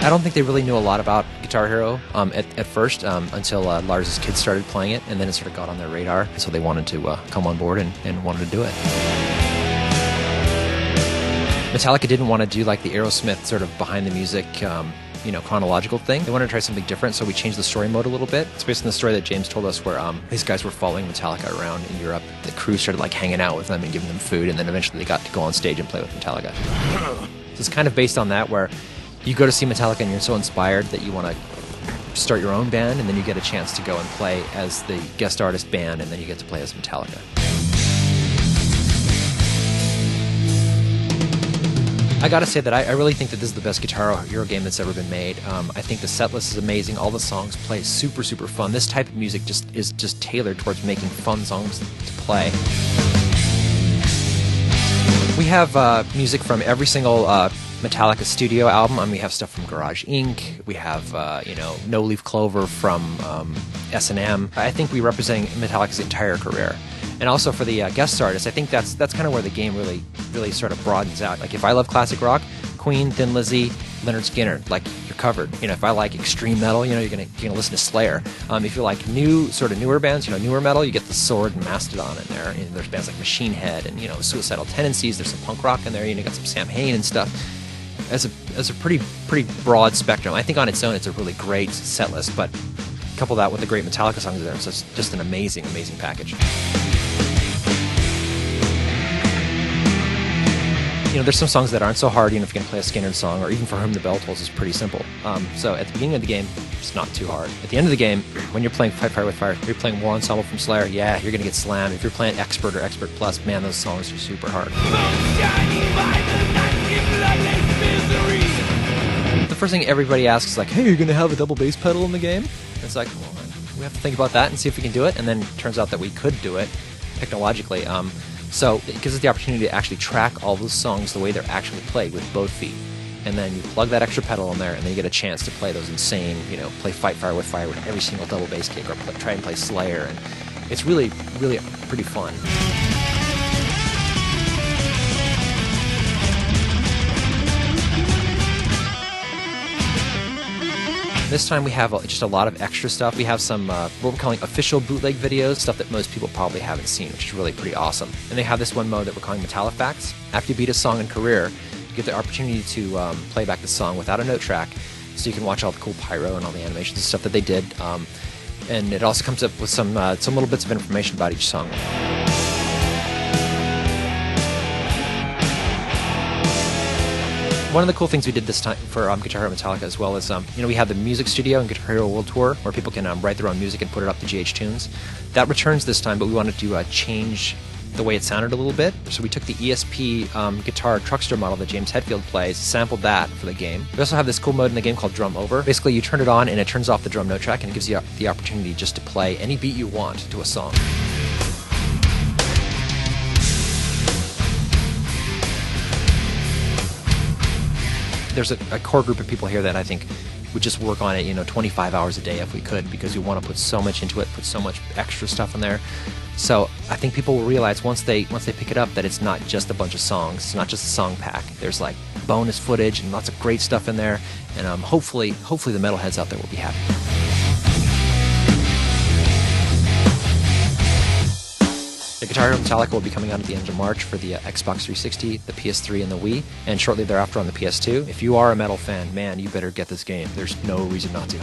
I don't think they really knew a lot about Guitar Hero at first until Lars's kids started playing it, and then it sort of got on their radar, so they wanted to come on board and wanted to do it. Metallica didn't want to do like the Aerosmith sort of behind the music chronological thing. They wanted to try something different, so we changed the story mode a little bit. It's based on the story that James told us where these guys were following Metallica around in Europe. The crew started like hanging out with them and giving them food, and then eventually they got to go on stage and play with Metallica. So it's kind of based on that, where you go to see Metallica and you're so inspired that you want to start your own band, and then you get a chance to go and play as the guest artist band, and then you get to play as Metallica. I gotta say that I really think that this is the best Guitar Hero game that's ever been made. I think the set list is amazing. All the songs play super fun. This type of music is just tailored towards making fun songs to play. We have music from every single Metallica studio album. We have stuff from Garage Inc. We have No Leaf Clover from S&M. I think we're representing Metallica's entire career. And also for the guest artists, I think that's kind of where the game really sort of broadens out. Like if I love classic rock, Queen, Thin Lizzy, Leonard Skinner, like you're covered. If I like extreme metal, you're gonna listen to Slayer. If you like newer bands, newer metal, you get the Sword and Mastodon in there. And there's bands like Machine Head and Suicidal Tendencies. There's some punk rock in there. You got some Sam Hain and stuff. As a pretty broad spectrum. I think on its own it's a really great set list, but couple that with the great Metallica songs there, so it's just an amazing package. There's some songs that aren't so hard, if you're going to play a Skynyrd song, or even For Whom the Bell Tolls is pretty simple. So at the beginning of the game, it's not too hard. At the end of the game, when you're playing Fight Fire with Fire, if you're playing War Ensemble from Slayer, yeah, you're going to get slammed. If you're playing Expert or Expert Plus, man, those songs are super hard. The first thing everybody asks is like, hey, you're going to have a double bass pedal in the game? And it's like, well, we have to think about that and see if we can do it. And then it turns out that we could do it technologically. So it gives us the opportunity to actually track all those songs the way they're actually played with both feet. And then you plug that extra pedal in there, and then you get a chance to play those insane, play Fight Fire with Fire with every single double bass kick, or try and play Slayer. And it's really pretty fun. This time we have just a lot of extra stuff. We have some what we're calling official bootleg videos, stuff that most people probably haven't seen, which is really pretty awesome. And they have this one mode that we're calling Metallifacts. After you beat a song in career, you get the opportunity to play back the song without a note track, so you can watch all the cool pyro and all the animations and stuff that they did. And it also comes up with some little bits of information about each song. One of the cool things we did this time for Guitar Hero Metallica as well is, we have the music studio and Guitar Hero World Tour where people can write their own music and put it up to GH Tunes. That returns this time, but we wanted to change the way it sounded a little bit. So we took the ESP guitar truckster model that James Hetfield plays, sampled that for the game. We also have this cool mode in the game called Drum Over. Basically, you turn it on and it turns off the drum note track and it gives you the opportunity just to play any beat you want to a song. There's a core group of people here that I think would just work on it, 25 hours a day if we could, because we want to put so much into it, put so much extra stuff in there. So I think people will realize once they pick it up that it's not just a bunch of songs, it's not just a song pack. There's like bonus footage and lots of great stuff in there, and hopefully the metalheads out there will be happy. The Guitar Hero Metallica will be coming out at the end of March for the Xbox 360, the PS3, and the Wii, and shortly thereafter on the PS2. If you are a metal fan, man, you better get this game. There's no reason not to.